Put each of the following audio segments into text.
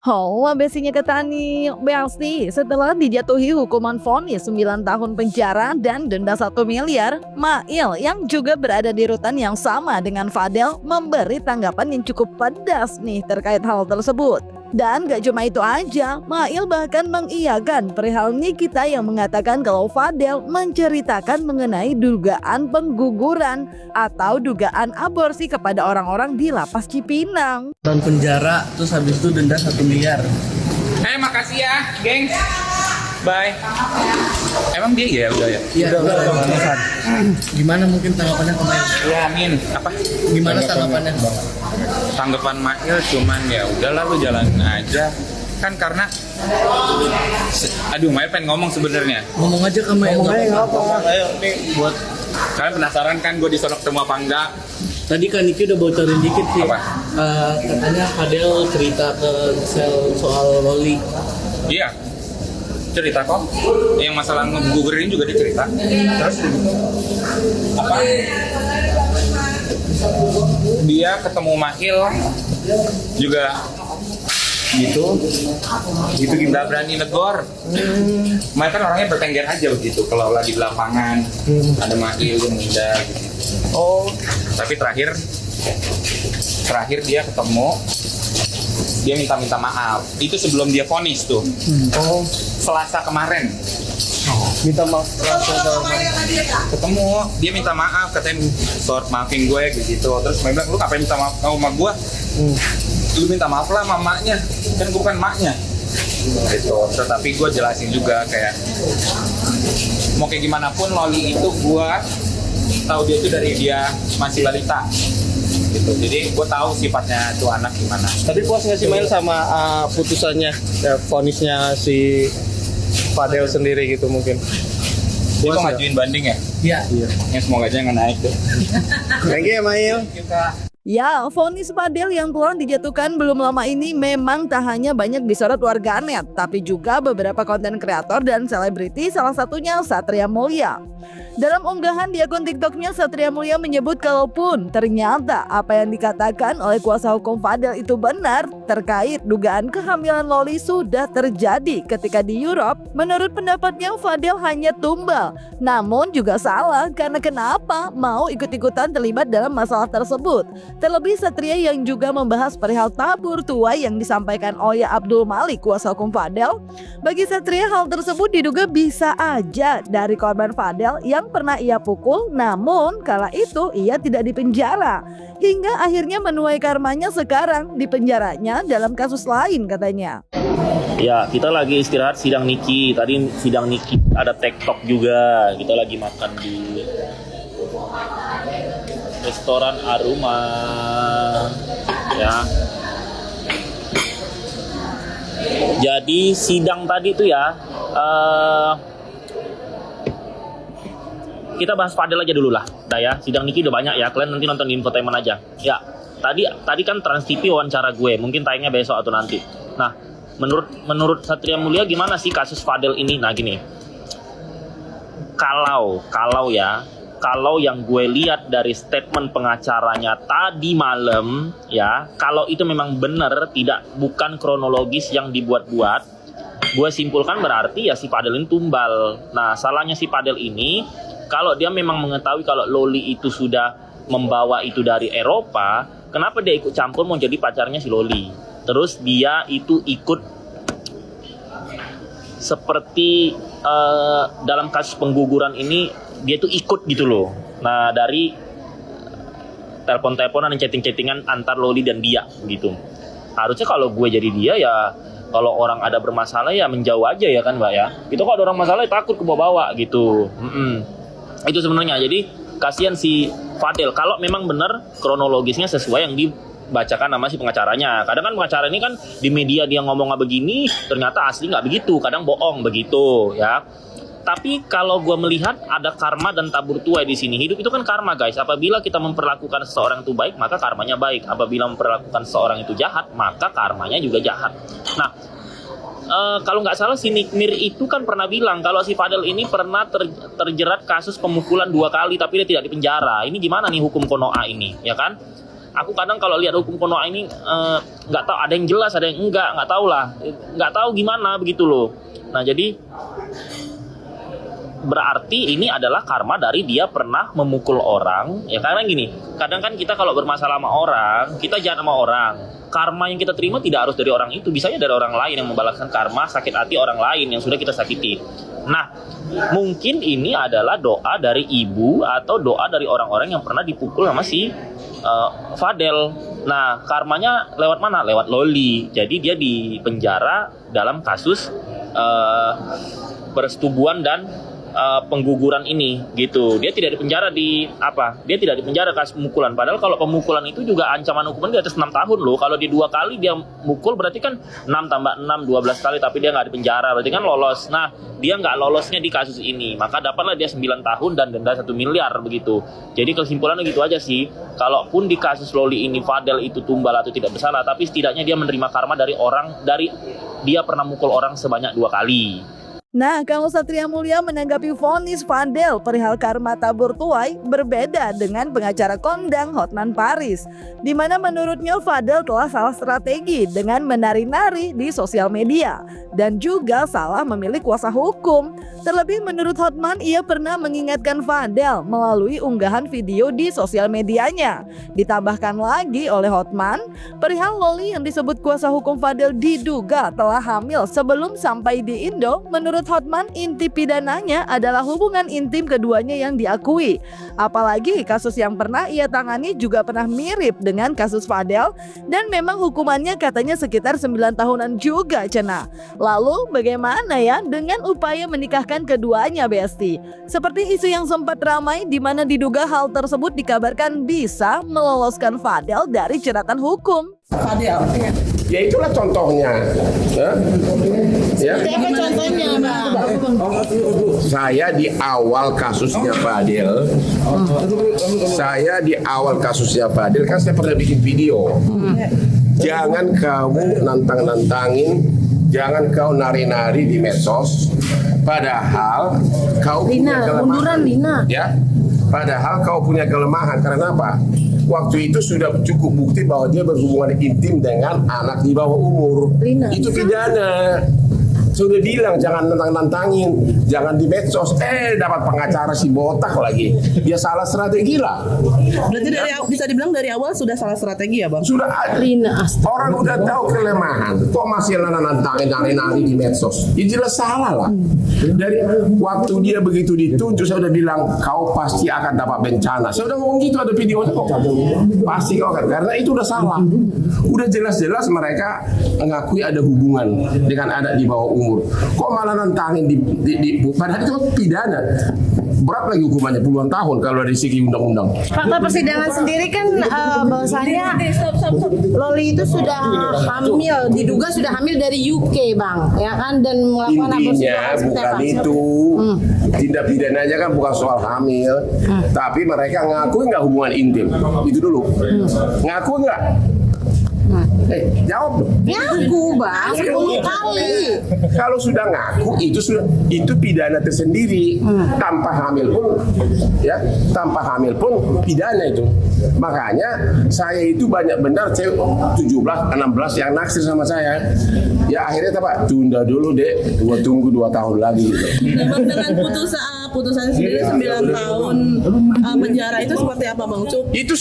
Oh, besinya Ketani Belsi setelah dijatuhi hukuman vonis 9 tahun penjara dan denda 1 miliar, Mail yang juga berada di rutan yang sama dengan Fadel memberi tanggapan yang cukup pedas nih terkait hal tersebut. Dan gak cuma itu aja, Mail bahkan mengiyakan perihal Nikita yang mengatakan kalau Fadel menceritakan mengenai dugaan pengguguran atau dugaan aborsi kepada orang-orang di lapas Cipinang. Tahun penjara, terus habis itu denda 1 miliar. Makasih ya, geng. Bye. Emang dia ya udah ya? Iya, udah. Gimana mungkin tanggapannya kemarin? Ya, Min. Apa? Gimana tanggapannya? Tanggapan Mail cuman ya udahlah lu jalanin aja. Kan karena aduh, Mail pengen ngomong sebenarnya. Ngomong aja ke Mail. Ngomong aja nggak apa. Ayo, nih buat. Kalian penasaran kan gue di sono ketemu apa enggak? Tadi kan Niki udah bocorin dikit sih. Apa? Katanya Fadel cerita ke Sel soal Loli. Iya. Cerita kok. Yang masalah ngegugurin juga dicerita. Terus apa? Dia ketemu Mail juga gitu nggak berani negor. Mail kan orangnya bertengger aja begitu kalau lagi di lapangan. Ada Mail yang menghindar gitu. Oh, Tapi terakhir dia ketemu, dia minta maaf. Itu sebelum dia vonis tuh. oh, Selasa kemarin minta maaf langsung sama. ketemu, dia minta maaf, katanya maafin gue gitu. Terus dia bilang, lu ngapain minta maaf sama gue? Lu minta maaf lah sama maknya, kan gue bukan maknya gitu. Tetapi gue jelasin juga kayak mau kayak gimana pun Loli itu gue tahu dia itu dari dia masih balita gitu. Jadi gue tahu sifatnya tuh anak gimana. Tapi puas nggak sih Mail sama putusannya, ya, vonisnya si Fadel sendiri gitu mungkin? Dia Puas mau nggak? ngajuin banding ya? Iya. Yang semoga aja nggak naik tuh. Thank you ya Mail. Ya, vonis Fadel yang telah dijatuhkan belum lama ini memang tak hanya banyak disorot warganet, tapi juga beberapa konten kreator dan selebriti, salah satunya Satria Mulia. Dalam unggahan di akun TikToknya, Satria Mulia menyebut kalaupun ternyata apa yang dikatakan oleh kuasa hukum Fadel itu benar terkait dugaan kehamilan Loli sudah terjadi ketika di Europe, menurut pendapatnya Fadel hanya tumbal. Namun juga salah karena kenapa mau ikut-ikutan terlibat dalam masalah tersebut. Terlebih Satria yang juga membahas perihal tabur tuai yang disampaikan Oya Abdul Malik, kuasa hukum Fadel. Bagi Satria hal tersebut diduga bisa aja dari korban Fadel yang pernah ia pukul, namun kala itu ia tidak dipenjara. Hingga akhirnya menuai karmanya sekarang di penjaranya dalam kasus lain katanya. Ya, kita lagi istirahat sidang Niki. Tadi sidang Niki ada TikTok juga. Kita lagi makan di restoran Aruma. Ya. Jadi sidang tadi itu ya, kita bahas Fadel aja dulu lah. Dah ya, sidang Niki udah banyak ya. Kalian nanti nonton di infotainment aja. Ya, tadi kan Trans TV wawancara gue. Mungkin tayangnya besok atau nanti. Nah, menurut Satria Mulia gimana sih kasus Fadel ini? Nah gini, kalau yang gue lihat dari statement pengacaranya tadi malam ya, kalau itu memang benar bukan kronologis yang dibuat-buat, gue simpulkan berarti ya si Fadel ini tumbal. Nah salahnya si Fadel ini, kalau dia memang mengetahui kalau Loli itu sudah membawa itu dari Eropa, kenapa dia ikut campur mau jadi pacarnya si Loli? Terus dia itu ikut seperti dalam kasus pengguguran ini, dia tuh ikut gitu loh. Nah dari telepon-teleponan dan chatting-chattingan antar Loli dan dia gitu. Harusnya kalau gue jadi dia ya, kalau orang ada bermasalah ya menjauh aja ya kan Mbak ya. Itu kalau ada orang masalah ya takut ke bawa-bawa gitu. Itu sebenarnya. Jadi kasihan si Fadel kalau memang benar kronologisnya sesuai yang dibacakan nama si pengacaranya. Kadang kan pengacara ini kan di media dia ngomong begini, ternyata asli nggak begitu, kadang bohong begitu ya. Tapi kalau gue melihat ada karma dan tabur tuai di sini. Hidup itu kan karma guys. Apabila kita memperlakukan seseorang itu baik, maka karmanya baik. Apabila memperlakukan seseorang itu jahat, maka karmanya juga jahat. Nah, kalau nggak salah si Nikmir itu kan pernah bilang kalau si Fadel ini pernah terjerat kasus pemukulan 2 kali, tapi dia tidak dipenjara. Ini gimana nih hukum Konoha ini, ya kan? aku kadang kalau lihat hukum konoha ini nggak tahu, ada yang jelas, ada yang nggak tahu lah, nggak tahu gimana begitu loh. Nah jadi berarti ini adalah karma dari dia pernah memukul orang, ya karena gini, kadang kan kita kalau bermasalah sama orang, kita jahat sama orang, karma yang kita terima tidak harus dari orang itu, bisanya dari orang lain yang membalaskan karma sakit hati orang lain yang sudah kita sakiti. Nah, mungkin ini adalah doa dari ibu atau doa dari orang-orang yang pernah dipukul sama si Fadel. Nah, karmanya lewat mana? Lewat Loli. Jadi dia di penjara dalam kasus persetubuhan dan pengguguran ini gitu. Dia tidak dipenjara dia tidak dipenjara kasus pemukulan. Padahal kalau pemukulan itu juga ancaman hukuman di atas 6 tahun loh. Kalau di 2 kali dia mukul berarti kan 6 tambah 6 12 kali, tapi dia nggak dipenjara, berarti kan lolos. Nah, dia nggak lolosnya di kasus ini, maka dapatlah dia 9 tahun dan denda 1 miliar begitu. Jadi kesimpulannya gitu aja sih. Kalaupun di kasus Loli ini Fadel itu tumbal atau tidak bersalah, tapi setidaknya dia menerima karma dari dia pernah mukul orang sebanyak 2 kali. Nah, kalau Satria Mulia menanggapi vonis Fadel perihal karma tabur tuai berbeda dengan pengacara kondang Hotman Paris, di mana menurutnya Fadel telah salah strategi dengan menari-nari di sosial media dan juga salah memilih kuasa hukum. Terlebih menurut Hotman, ia pernah mengingatkan Fadel melalui unggahan video di sosial medianya. Ditambahkan lagi oleh Hotman, perihal Loli yang disebut kuasa hukum Fadel diduga telah hamil sebelum sampai di Indo. Menurut Hotman, inti pidananya adalah hubungan intim keduanya yang diakui. Apalagi kasus yang pernah ia tangani juga pernah mirip dengan kasus Fadel dan memang hukumannya katanya sekitar 9 tahunan juga cenah. Lalu bagaimana ya dengan upaya menikahkan keduanya, Besti? Seperti isu yang sempat ramai di mana diduga hal tersebut dikabarkan bisa meloloskan Fadel dari jeratan hukum. Fadel. Ya itulah contohnya. Ya. Apa contohnya, Bang? Saya di awal kasusnya Fadel, kan saya pernah bikin video. Jangan kamu nantang-nantangin, jangan kau nari-nari di medsos, padahal kau punya kelemahan. Ya, padahal kau punya kelemahan. Karena apa? Waktu itu sudah cukup bukti bahwa dia berhubungan intim dengan anak di bawah umur. Itu pidana. Sudah bilang jangan nantang-nantangin, jangan di medsos. Dapat pengacara si botak lagi. Dia salah strategi lah. Berarti bisa dibilang dari awal sudah salah strategi ya, Bang? Sudah orang udah tahu kelemahan, kok masih nantangin nari-nari di medsos. Ya jelas salah lah. Dari waktu dia begitu ditunjuk, saya udah bilang kau pasti akan dapat bencana. Saya udah ngomong gitu, ada videonya kok. Pasti kau kan, karena itu udah salah. Udah jelas-jelas mereka mengakui ada hubungan dengan anak di bawah umur. Kok malah nantangin padahal itu pidana. Berat lagi hukumannya puluhan tahun kalau dari segi undang-undang. Fakta persidangan sendiri kan bahwasanya Loli itu sudah hamil, diduga sudah hamil dari UK, Bang, ya kan, dan melakukan intinya bukan itu. Tindak pidananya kan bukan soal hamil, tapi mereka ngakui nggak hubungan intim. Itu dulu. Ngaku nggak? Jawab dong. Ngaku, Bang, 10 kali. Kalau sudah ngaku itu pidana tersendiri. Tanpa hamil pun pidana itu. Makanya saya itu banyak benar cewek 17, 16 yang naksir sama saya. Ya akhirnya apa? Tunda dulu deh, tunggu 2 tahun lagi gitu. Dengan putusan sendiri 9 tahun penjara itu seperti apa, Bang Cuk? Itu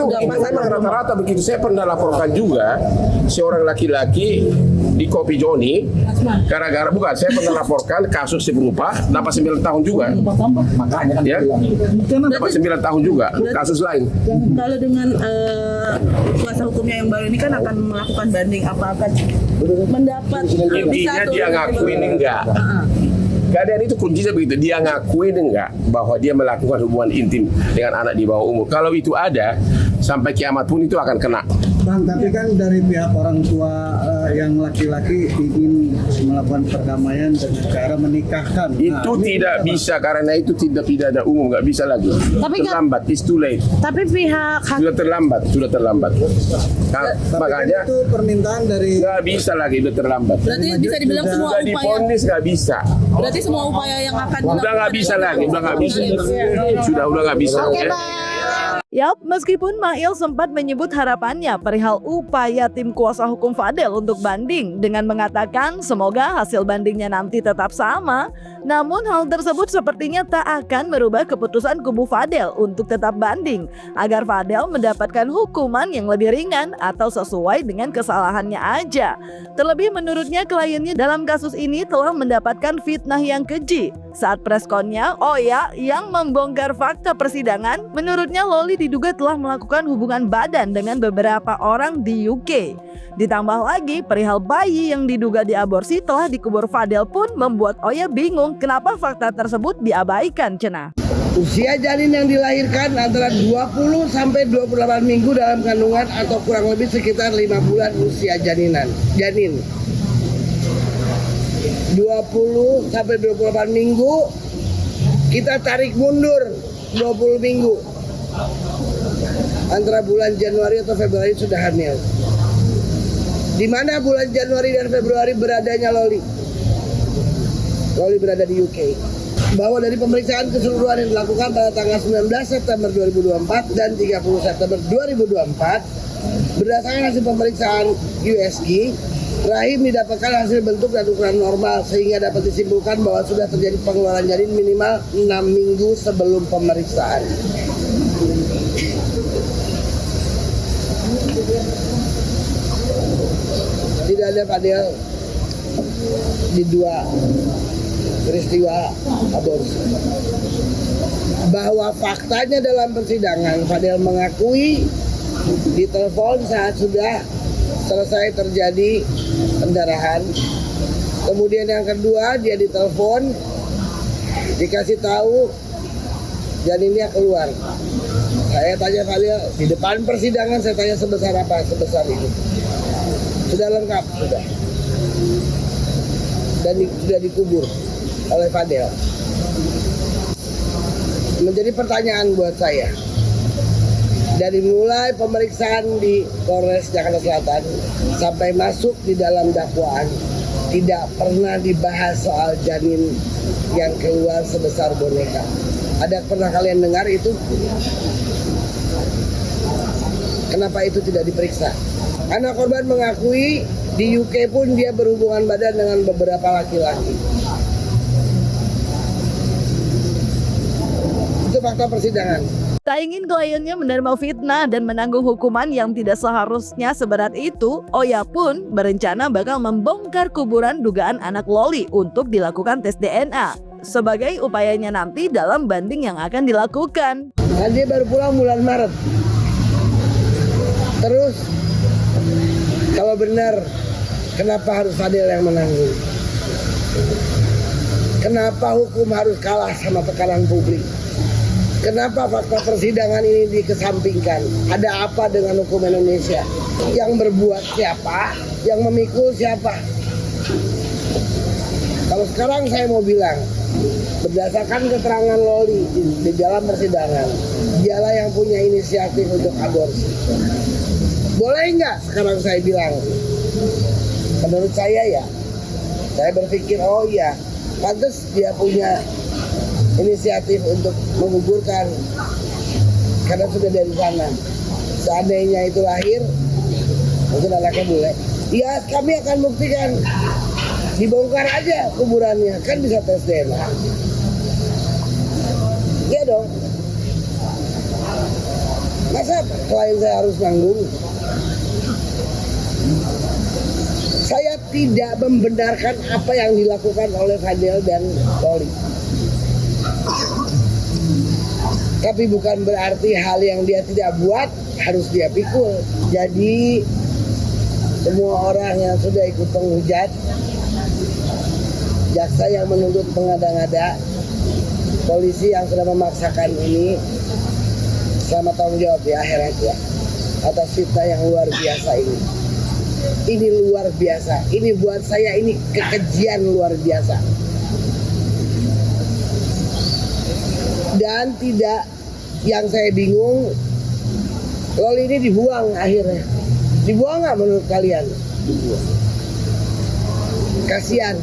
memang rata-rata begitu. Saya pernah laporkan juga seorang laki-laki di Kopi Joni gara-gara saya pernah laporkan kasus serupa dapat 9 tahun juga. Makanya kan ya. Dapat 9 tahun juga kasus lain. Kalau dengan kuasa hukumnya yang baru ini kan akan melakukan banding, apa akan mendapat intinya dia ngakuin enggak. Keadaan itu kuncinya begitu, dia ngakuin enggak bahwa dia melakukan hubungan intim dengan anak di bawah umur. Kalau itu ada, sampai kiamat pun itu akan kena. Bang, tapi kan dari pihak orang tua yang laki-laki ingin melakukan perdamaian dan cara menikahkan. Itu tidak bisa, karena itu tidak pidana umum, nggak bisa lagi. Tapi terlambat, it's too late. Tapi pihak Sudah terlambat. Makanya itu permintaan dari nggak bisa lagi, udah terlambat. Berarti bisa dibilang semua Sudah upaya. divonis nggak bisa. Berarti semua upaya yang akan Udah nggak bisa lagi, udah nggak bisa. Sudah nggak bisa. Oke, Bang. Yap, meskipun Mail sempat menyebut harapannya perihal upaya tim kuasa hukum Fadel untuk banding dengan mengatakan semoga hasil bandingnya nanti tetap sama, namun hal tersebut sepertinya tak akan merubah keputusan kubu Fadel untuk tetap banding agar Fadel mendapatkan hukuman yang lebih ringan atau sesuai dengan kesalahannya aja. Terlebih menurutnya kliennya dalam kasus ini telah mendapatkan fitnah yang keji. Saat preskonnya, yang membongkar fakta persidangan, menurutnya Loli diduga telah melakukan hubungan badan dengan beberapa orang di UK. Ditambah lagi, perihal bayi yang diduga diaborsi telah dikubur Fadel pun membuat Oya bingung kenapa fakta tersebut diabaikan, cenah. Usia janin yang dilahirkan antara 20 sampai 28 minggu dalam kandungan atau kurang lebih sekitar 5 bulan usia janin. 20 sampai 28 minggu, kita tarik mundur 20 minggu. Antara bulan Januari atau Februari sudah hamil. Di mana bulan Januari dan Februari beradanya Loli? Loli berada di UK. Bahwa dari pemeriksaan keseluruhan yang dilakukan pada tanggal 19 September 2024 dan 30 September 2024, berdasarkan hasil pemeriksaan USG, rahim didapatkan hasil bentuk dan ukuran normal sehingga dapat disimpulkan bahwa sudah terjadi pengeluaran janin minimal 6 minggu sebelum pemeriksaan. Tidak ada Fadel di dua peristiwa aborsi. Bahwa faktanya dalam persidangan Fadel mengakui ditelepon saat sudah selesai terjadi pendarahan. Kemudian yang kedua dia ditelepon, dikasih tahu janinnya keluar. Saya tanya Fadel di depan persidangan, saya tanya sebesar apa? Sebesar ini. Sudah lengkap, sudah. Dan sudah dikubur oleh Fadel. Menjadi pertanyaan buat saya. Dari mulai pemeriksaan di Polres Jakarta Selatan sampai masuk di dalam dakwaan, tidak pernah dibahas soal janin yang keluar sebesar boneka. Ada pernah kalian dengar itu? Kenapa itu tidak diperiksa? Anak korban mengakui di UK pun dia berhubungan badan dengan beberapa laki-laki. Itu fakta persidangan. Tak ingin kliennya menerima fitnah dan menanggung hukuman yang tidak seharusnya seberat itu, Oya pun berencana bakal membongkar kuburan dugaan anak Loli untuk dilakukan tes DNA sebagai upayanya nanti dalam banding yang akan dilakukan. Nah, dia baru pulang bulan Maret. Terus kalau benar, kenapa harus Fadel yang menanggung? Kenapa hukum harus kalah sama tekanan publik? Kenapa fakta persidangan ini dikesampingkan? Ada apa dengan hukum Indonesia? Yang berbuat siapa? Yang memikul siapa? Kalau sekarang saya mau bilang, berdasarkan keterangan Loli di dalam persidangan, dialah yang punya inisiatif untuk aborsi. Boleh nggak sekarang saya bilang? Menurut saya ya, saya berpikir oh iya, pantas dia punya inisiatif untuk menggugurkan karena sudah dari sana. Seandainya itu lahir, mungkin anaknya boleh. Ya kami akan buktikan, dibongkar aja kuburannya, kan bisa tes DNA. Iya dong. Masa klien saya harus nanggung? Saya tidak membenarkan apa yang dilakukan oleh Fadel dan Loli. Tapi bukan berarti hal yang dia tidak buat harus dia pikul. Jadi semua orang yang sudah ikut penghujat, jaksa yang menuntut mengada-ngada, polisi yang sudah memaksakan ini, selamat tanggung jawab ya akhirat ya atas fitnah yang luar biasa ini. Ini luar biasa. Ini buat saya ini kekejian luar biasa. Dan tidak, yang saya bingung, Loli ini dibuang akhirnya. Dibuang nggak menurut kalian? Dibuang. Kasihan.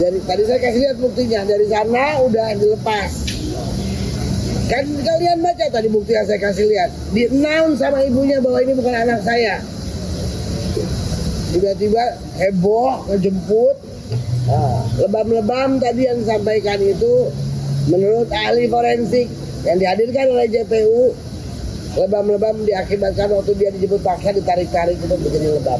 Dari tadi saya kasih lihat buktinya, dari sana udah dilepas. Kan kalian baca tadi bukti yang saya kasih lihat. Di-announce sama ibunya bahwa ini bukan anak saya. Tiba-tiba heboh, ngejemput. Nah, lebam-lebam tadi yang disampaikan itu menurut ahli forensik yang dihadirkan oleh JPU, lebam-lebam diakibatkan waktu dia dijemput paksa ditarik-tarik itu menjadi lebam.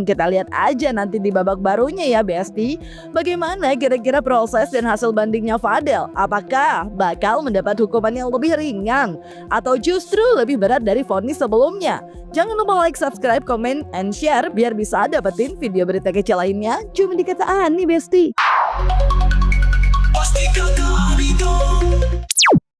Kita lihat aja nanti di babak barunya ya Besti. Bagaimana kira-kira proses dan hasil bandingnya Fadel? Apakah bakal mendapat hukuman yang lebih ringan atau justru lebih berat dari vonis sebelumnya? Jangan lupa like, subscribe, comment, and share biar bisa dapetin video berita kece lainnya cuma di Kata Ani Besti.